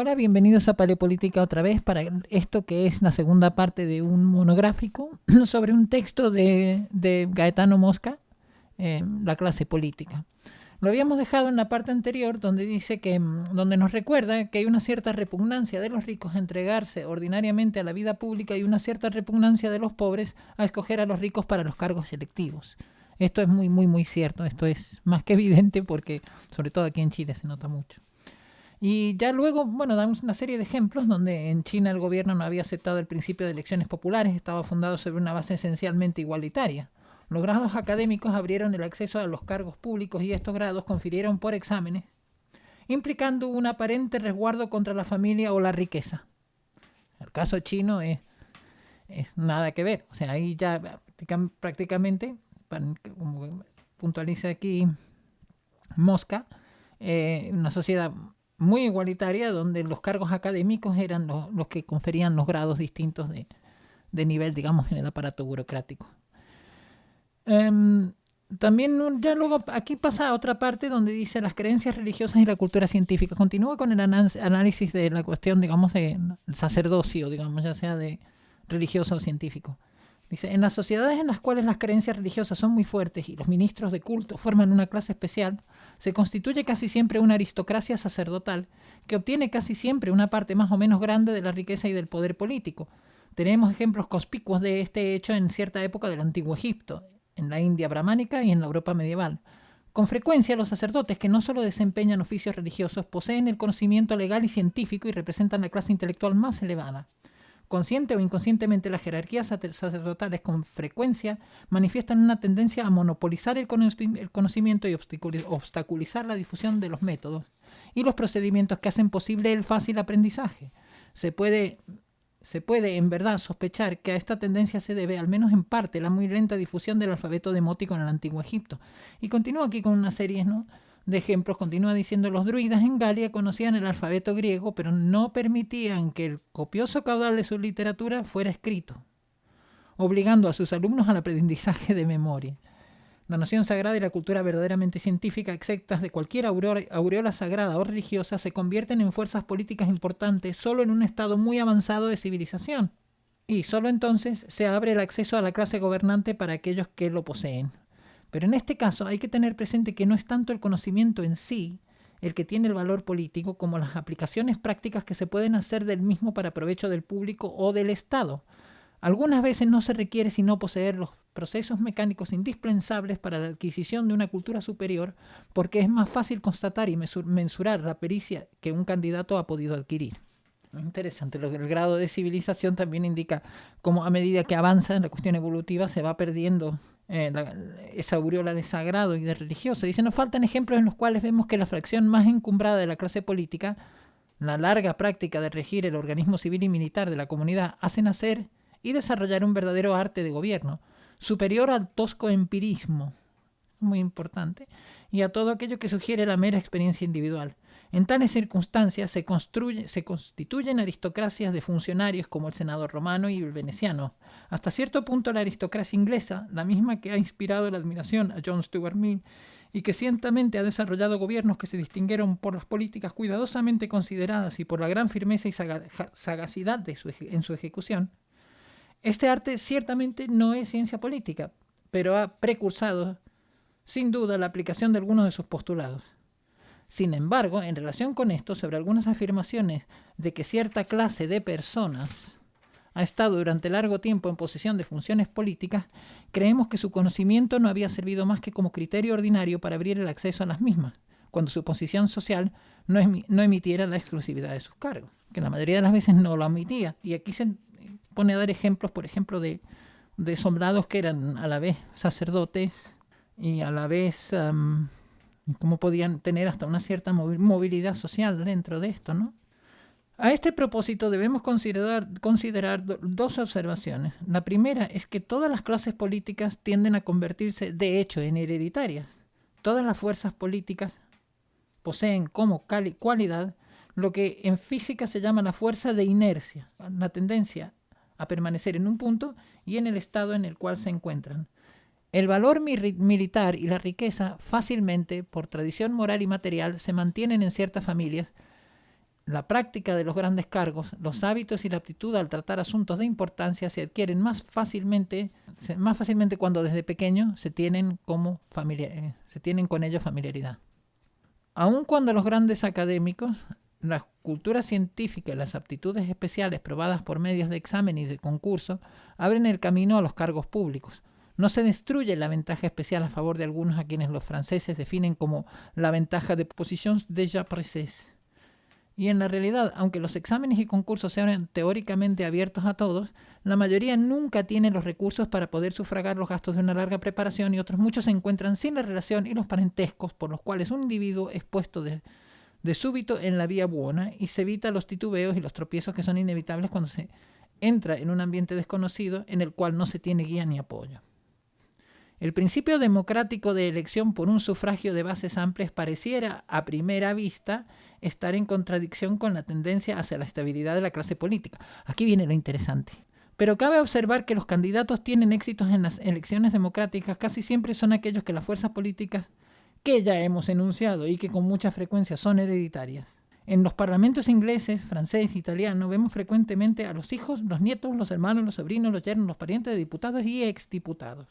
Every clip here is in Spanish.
Hola, bienvenidos a Paleopolítica otra vez para esto que es la segunda parte de un monográfico sobre un texto de Gaetano Mosca, La clase política. Lo habíamos dejado en la parte anterior donde dice que, donde nos recuerda que hay una cierta repugnancia de los ricos a entregarse ordinariamente a la vida pública y una cierta repugnancia de los pobres a escoger a los ricos para los cargos electivos. Esto es muy cierto, esto es más que evidente porque sobre todo aquí en Chile se nota mucho. Y ya luego, bueno, damos una serie de ejemplos donde en China el gobierno no había aceptado el principio de elecciones populares, estaba fundado sobre una base esencialmente igualitaria. Los grados académicos abrieron el acceso a los cargos públicos y estos grados confirieron por exámenes, implicando un aparente resguardo contra la familia o la riqueza. El caso chino es nada que ver, o sea, ahí ya prácticamente, como puntualiza aquí Mosca, una sociedad muy igualitaria donde los cargos académicos eran los que conferían los grados distintos de nivel, digamos, en el aparato burocrático. También ya luego aquí pasa a otra parte donde dice las creencias religiosas y la cultura científica. Continúa con el análisis de la cuestión, digamos, del sacerdocio, digamos, ya sea de religioso o científico. Dice, en las sociedades en las cuales las creencias religiosas son muy fuertes y los ministros de culto forman una clase especial, se constituye casi siempre una aristocracia sacerdotal que obtiene casi siempre una parte más o menos grande de la riqueza y del poder político. Tenemos ejemplos conspicuos de este hecho en cierta época del Antiguo Egipto, en la India brahmánica y en la Europa medieval. Con frecuencia los sacerdotes que no solo desempeñan oficios religiosos poseen el conocimiento legal y científico y representan la clase intelectual más elevada. Consciente o inconscientemente, las jerarquías sacerdotales con frecuencia manifiestan una tendencia a monopolizar el conocimiento y obstaculizar la difusión de los métodos y los procedimientos que hacen posible el fácil aprendizaje. Se puede en verdad sospechar que a esta tendencia se debe, al menos en parte, la muy lenta difusión del alfabeto demótico en el Antiguo Egipto. Y continúa aquí con una serie, ¿no?, de ejemplos. Continúa diciendo, los druidas en Galia conocían el alfabeto griego, pero no permitían que el copioso caudal de su literatura fuera escrito, obligando a sus alumnos al aprendizaje de memoria. La noción sagrada y la cultura verdaderamente científica, exceptas de cualquier aureola sagrada o religiosa, se convierten en fuerzas políticas importantes solo en un estado muy avanzado de civilización. Y solo entonces se abre el acceso a la clase gobernante para aquellos que lo poseen. Pero en este caso hay que tener presente que no es tanto el conocimiento en sí el que tiene el valor político como las aplicaciones prácticas que se pueden hacer del mismo para provecho del público o del Estado. Algunas veces no se requiere sino poseer los procesos mecánicos indispensables para la adquisición de una cultura superior, porque es más fácil constatar y mensurar la pericia que un candidato ha podido adquirir. Interesante, el grado de civilización también indica cómo a medida que avanza en la cuestión evolutiva se va perdiendo esa aureola de sagrado y de religioso. Dice, nos faltan ejemplos en los cuales vemos que la fracción más encumbrada de la clase política, la larga práctica de regir el organismo civil y militar de la comunidad, hace nacer y desarrollar un verdadero arte de gobierno, superior al tosco empirismo, muy importante, y a todo aquello que sugiere la mera experiencia individual. En tales circunstancias se constituyen aristocracias de funcionarios como el senador romano y el veneciano. Hasta cierto punto la aristocracia inglesa, la misma que ha inspirado la admiración a John Stuart Mill y que ciertamente ha desarrollado gobiernos que se distinguieron por las políticas cuidadosamente consideradas y por la gran firmeza y sagacidad en su ejecución. Este arte ciertamente no es ciencia política, pero ha precursado sin duda la aplicación de algunos de sus postulados. Sin embargo, en relación con esto, sobre algunas afirmaciones de que cierta clase de personas ha estado durante largo tiempo en posesión de funciones políticas, creemos que su conocimiento no había servido más que como criterio ordinario para abrir el acceso a las mismas, cuando su posición social no emitiera la exclusividad de sus cargos, que la mayoría de las veces no lo admitía. Y aquí se pone a dar ejemplos, por ejemplo, de soldados que eran a la vez sacerdotes y a la vez cómo podían tener hasta una cierta movilidad social dentro de esto, ¿no? A este propósito debemos considerar dos observaciones. La primera es que todas las clases políticas tienden a convertirse, de hecho, en hereditarias. Todas las fuerzas políticas poseen como cualidad lo que en física se llama la fuerza de inercia, la tendencia a permanecer en un punto y en el estado en el cual se encuentran. El valor militar y la riqueza fácilmente, por tradición moral y material, se mantienen en ciertas familias. la práctica de los grandes cargos, los hábitos y la aptitud al tratar asuntos de importancia se adquieren más fácilmente cuando desde pequeño se tienen con ellos familiaridad. Aun cuando los grandes académicos, la cultura científica y las aptitudes especiales probadas por medios de examen y de concurso abren el camino a los cargos públicos. No se destruye la ventaja especial a favor de algunos a quienes los franceses definen como la ventaja de positions déjà prises. Y en la realidad, aunque los exámenes y concursos sean teóricamente abiertos a todos, la mayoría nunca tiene los recursos para poder sufragar los gastos de una larga preparación y otros muchos se encuentran sin la relación y los parentescos por los cuales un individuo es puesto de súbito en la vía buena y se evita los titubeos y los tropiezos que son inevitables cuando se entra en un ambiente desconocido en el cual no se tiene guía ni apoyo. El principio democrático de elección por un sufragio de bases amplias pareciera, a primera vista, estar en contradicción con la tendencia hacia la estabilidad de la clase política. Aquí viene lo interesante. Pero cabe observar que los candidatos tienen éxitos en las elecciones democráticas casi siempre son aquellos que las fuerzas políticas que ya hemos enunciado y que con mucha frecuencia son hereditarias. En los parlamentos ingleses, francés, italiano, vemos frecuentemente a los hijos, los nietos, los hermanos, los sobrinos, los yernos, los parientes de diputados y exdiputados.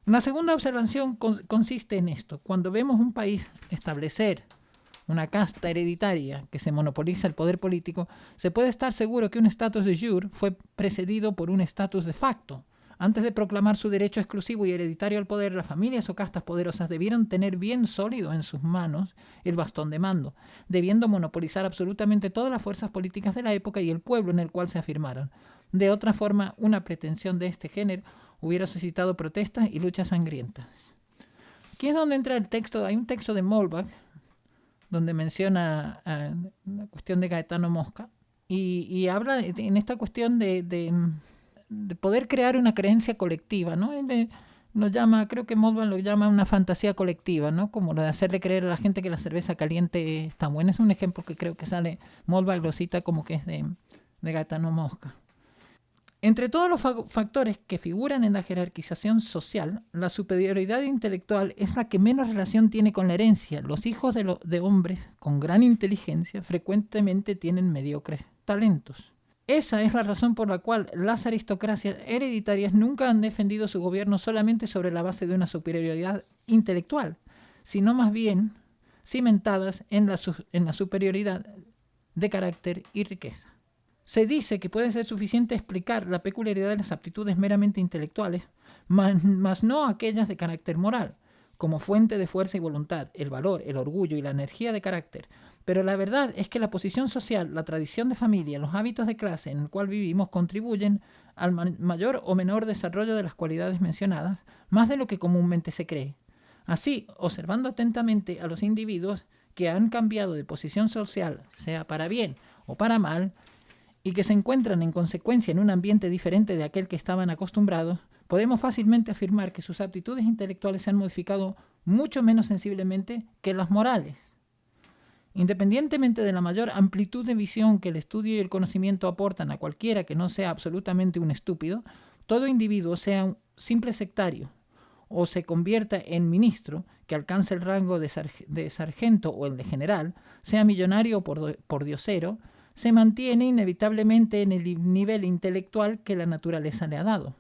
La segunda observación consiste en esto. Cuando vemos un país establecer una casta hereditaria que se monopoliza el poder político, se puede estar seguro que un estatus de jure fue precedido por un estatus de facto. Antes de proclamar su derecho exclusivo y hereditario al poder, las familias o castas poderosas debieron tener bien sólido en sus manos el bastón de mando, debiendo monopolizar absolutamente todas las fuerzas políticas de la época y el pueblo en el cual se afirmaron. De otra forma, una pretensión de este género hubiera suscitado protestas y luchas sangrientas. Aquí es donde entra el texto. Hay un texto de Molbach donde menciona la cuestión de Gaetano Mosca y habla en esta cuestión de poder crear una creencia colectiva, ¿no? Creo que Molbach lo llama una fantasía colectiva, ¿no? Como lo de hacerle creer a la gente que la cerveza caliente está buena. Es un ejemplo que creo que sale, Molbach lo cita como que es de Gaetano Mosca. Entre todos los factores que figuran en la jerarquización social, la superioridad intelectual es la que menos relación tiene con la herencia. Los hijos de hombres con gran inteligencia frecuentemente tienen mediocres talentos. Esa es la razón por la cual las aristocracias hereditarias nunca han defendido su gobierno solamente sobre la base de una superioridad intelectual, sino más bien cimentadas en la superioridad de carácter y riqueza. Se dice que puede ser suficiente explicar la peculiaridad de las aptitudes meramente intelectuales, mas no aquellas de carácter moral, como fuente de fuerza y voluntad, el valor, el orgullo y la energía de carácter. Pero la verdad es que la posición social, la tradición de familia, los hábitos de clase en el cual vivimos contribuyen al mayor o menor desarrollo de las cualidades mencionadas, más de lo que comúnmente se cree. Así, observando atentamente a los individuos que han cambiado de posición social, sea para bien o para mal, y que se encuentran en consecuencia en un ambiente diferente de aquel que estaban acostumbrados, podemos fácilmente afirmar que sus aptitudes intelectuales se han modificado mucho menos sensiblemente que las morales. Independientemente de la mayor amplitud de visión que el estudio y el conocimiento aportan a cualquiera que no sea absolutamente un estúpido, todo individuo, sea un simple sectario o se convierta en ministro, que alcance el rango de sargento o el de general, sea millonario o pordiosero, se mantiene inevitablemente en el nivel intelectual que la naturaleza le ha dado.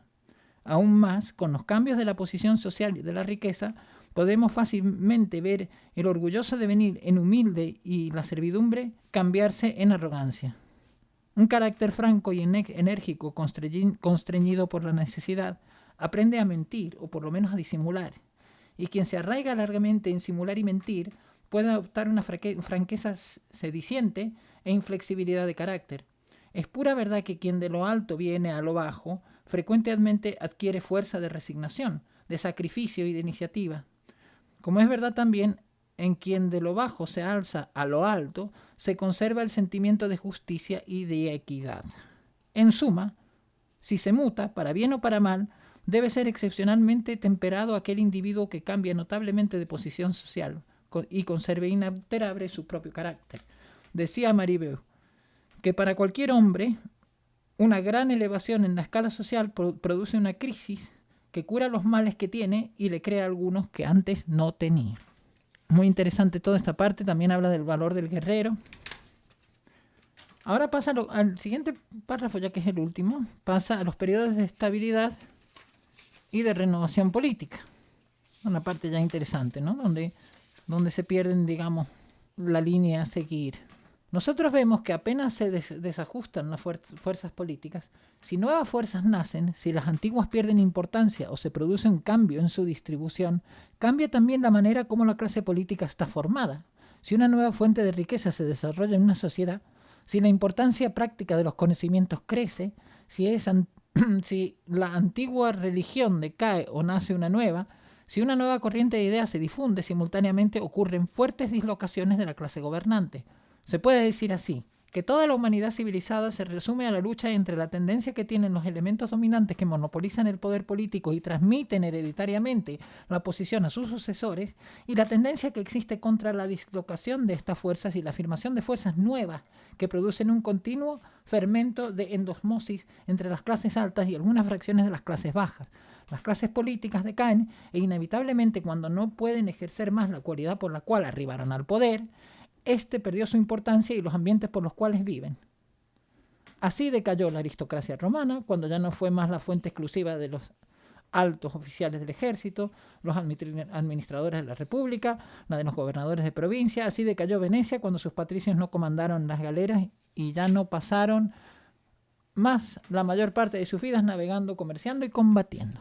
Aún más, con los cambios de la posición social y de la riqueza, podemos fácilmente ver el orgulloso devenir en humilde y la servidumbre cambiarse en arrogancia. Un carácter franco y enérgico, constreñido por la necesidad, aprende a mentir, o por lo menos a disimular. Y quien se arraiga largamente en simular y mentir, puede adoptar una franqueza sediciente e inflexibilidad de carácter. Es pura verdad que quien de lo alto viene a lo bajo, frecuentemente adquiere fuerza de resignación, de sacrificio y de iniciativa. Como es verdad también, en quien de lo bajo se alza a lo alto, se conserva el sentimiento de justicia y de equidad. En suma, si se muta, para bien o para mal, debe ser excepcionalmente temperado aquel individuo que cambia notablemente de posición social y conserve inalterable su propio carácter. Decía Marivaux que para cualquier hombre una gran elevación en la escala social produce una crisis que cura los males que tiene y le crea algunos que antes no tenía. Muy interesante toda esta parte. También habla del valor del guerrero. Ahora pasa al siguiente párrafo, ya que es el último, pasa a los periodos de estabilidad y de renovación política. Una parte ya interesante, ¿no? Donde se pierden, digamos, la línea a seguir. Nosotros vemos que apenas se desajustan las fuerzas políticas, si nuevas fuerzas nacen, si las antiguas pierden importancia o se produce un cambio en su distribución, cambia también la manera como la clase política está formada. Si una nueva fuente de riqueza se desarrolla en una sociedad, si la importancia práctica de los conocimientos crece, si la antigua religión decae o nace una nueva, si una nueva corriente de ideas se difunde, simultáneamente ocurren fuertes dislocaciones de la clase gobernante. Se puede decir así, que toda la humanidad civilizada se resume a la lucha entre la tendencia que tienen los elementos dominantes que monopolizan el poder político y transmiten hereditariamente la posición a sus sucesores, y la tendencia que existe contra la dislocación de estas fuerzas y la afirmación de fuerzas nuevas que producen un continuo fermento de endosmosis entre las clases altas y algunas fracciones de las clases bajas. Las clases políticas decaen e inevitablemente, cuando no pueden ejercer más la cualidad por la cual arribaron al poder, este perdió su importancia y los ambientes por los cuales viven. Así decayó la aristocracia romana, cuando ya no fue más la fuente exclusiva de los altos oficiales del ejército, los administradores de la república, la de los gobernadores de provincia. Así decayó Venecia, cuando sus patricios no comandaron las galeras y ya no pasaron más la mayor parte de sus vidas navegando, comerciando y combatiendo.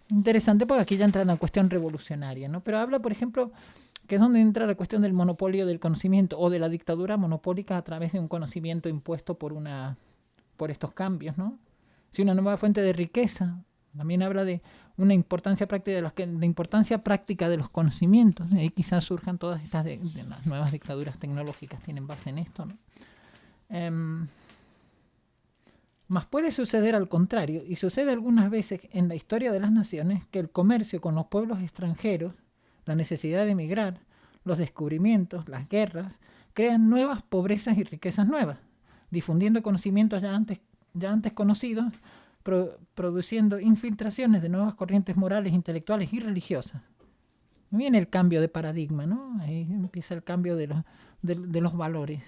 Interesante, porque aquí ya entra en la cuestión revolucionaria, ¿no? Pero habla, por ejemplo, que es donde entra la cuestión del monopolio del conocimiento o de la dictadura monopólica a través de un conocimiento impuesto por estos cambios, ¿no? Si una nueva fuente de riqueza, también habla de una importancia práctica de los conocimientos, y ahí quizás surjan todas estas de las nuevas dictaduras tecnológicas, tienen base en esto, ¿no? Mas puede suceder al contrario, y sucede algunas veces en la historia de las naciones, que el comercio con los pueblos extranjeros, la necesidad de emigrar, los descubrimientos, las guerras, crean nuevas pobrezas y riquezas nuevas, difundiendo conocimientos ya antes conocidos, produciendo infiltraciones de nuevas corrientes morales, intelectuales y religiosas. Viene el cambio de paradigma, ¿no? Ahí empieza el cambio de los valores.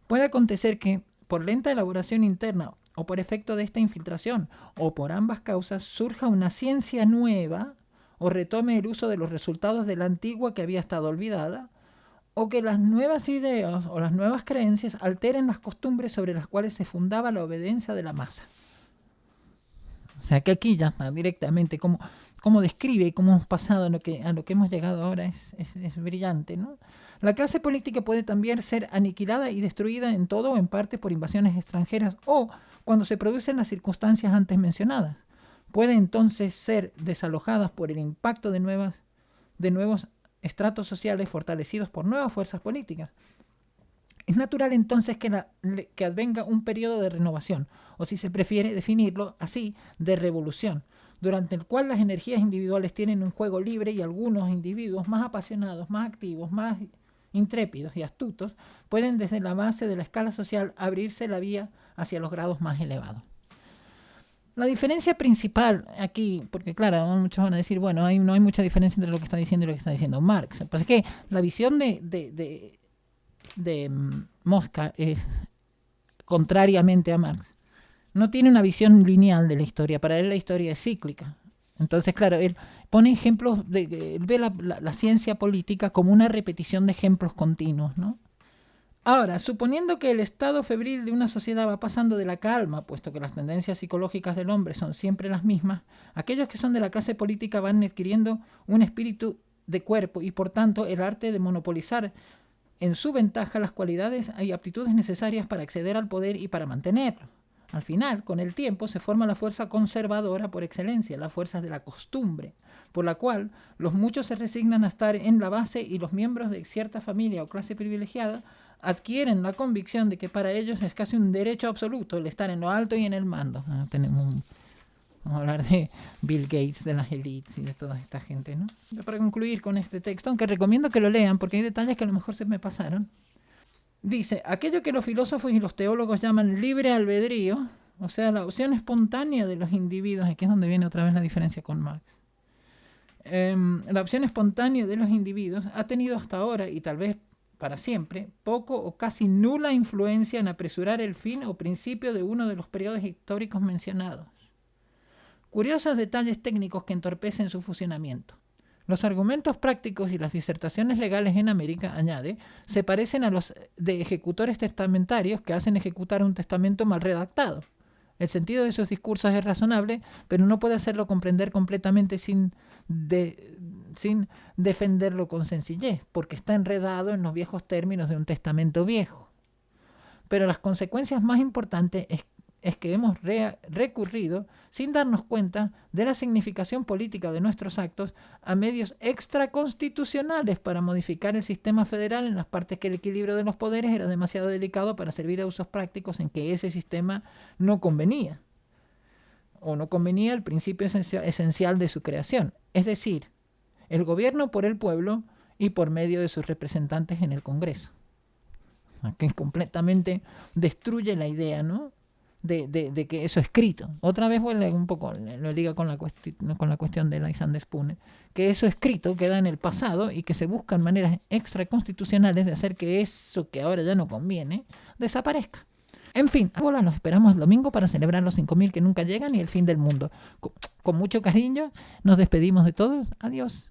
Puede acontecer que, por lenta elaboración interna o por efecto de esta infiltración, o por ambas causas, surja una ciencia nueva o retome el uso de los resultados de la antigua que había estado olvidada, o que las nuevas ideas o las nuevas creencias alteren las costumbres sobre las cuales se fundaba la obediencia de la masa. O sea que aquí ya está directamente cómo describe y cómo hemos pasado a lo que hemos llegado ahora es brillante, ¿no? La clase política puede también ser aniquilada y destruida en todo o en parte por invasiones extranjeras o cuando se producen las circunstancias antes mencionadas. Puede entonces ser desalojadas por el impacto de nuevos estratos sociales fortalecidos por nuevas fuerzas políticas. Es natural entonces que advenga un periodo de renovación, o si se prefiere definirlo así, de revolución, durante el cual las energías individuales tienen un juego libre y algunos individuos más apasionados, más activos, más intrépidos y astutos pueden desde la base de la escala social abrirse la vía hacia los grados más elevados. La diferencia principal aquí, porque claro, muchos van a decir, bueno, no hay mucha diferencia entre lo que está diciendo y lo que está diciendo Marx. Pues es que la visión de Mosca es, contrariamente a Marx, no tiene una visión lineal de la historia. Para él la historia es cíclica. Entonces, claro, él pone ejemplos, él ve la ciencia política como una repetición de ejemplos continuos, ¿no? Ahora, suponiendo que el estado febril de una sociedad va pasando de la calma, puesto que las tendencias psicológicas del hombre son siempre las mismas, aquellos que son de la clase política van adquiriendo un espíritu de cuerpo y, por tanto, el arte de monopolizar en su ventaja las cualidades y aptitudes necesarias para acceder al poder y para mantenerlo. Al final, con el tiempo, se forma la fuerza conservadora por excelencia, la fuerza de la costumbre, por la cual los muchos se resignan a estar en la base y los miembros de cierta familia o clase privilegiada adquieren la convicción de que para ellos es casi un derecho absoluto el estar en lo alto y en el mando. Vamos a hablar de Bill Gates, de las élites y de toda esta gente, ¿no? Pero para concluir con este texto, aunque recomiendo que lo lean porque hay detalles que a lo mejor se me pasaron, dice, aquello que los filósofos y los teólogos llaman libre albedrío, o sea, la opción espontánea de los individuos, aquí es donde viene otra vez la diferencia con Marx. La opción espontánea de los individuos ha tenido hasta ahora, y tal vez para siempre, poco o casi nula influencia en apresurar el fin o principio de uno de los periodos históricos mencionados. Curiosos detalles técnicos que entorpecen su funcionamiento. Los argumentos prácticos y las disertaciones legales en América, añade, se parecen a los de ejecutores testamentarios que hacen ejecutar un testamento mal redactado. El sentido de sus discursos es razonable, pero no puede hacerlo comprender completamente sin defenderlo con sencillez, porque está enredado en los viejos términos de un testamento viejo. Pero las consecuencias más importantes es que hemos recurrido, sin darnos cuenta de la significación política de nuestros actos, a medios extraconstitucionales para modificar el sistema federal en las partes que el equilibrio de los poderes era demasiado delicado para servir a usos prácticos en que ese sistema no convenía, o no convenía el principio esencial de su creación, es decir, el gobierno por el pueblo y por medio de sus representantes en el Congreso. Que completamente destruye la idea, ¿no?, de que eso escrito. Otra vez vuelve un poco, lo liga con la cuestión de Alexander Spooner, que eso escrito queda en el pasado y que se buscan maneras extraconstitucionales de hacer que eso que ahora ya no conviene desaparezca. En fin, ahora los esperamos el domingo para celebrar los 5.000 que nunca llegan y el fin del mundo. Con mucho cariño nos despedimos de todos. Adiós.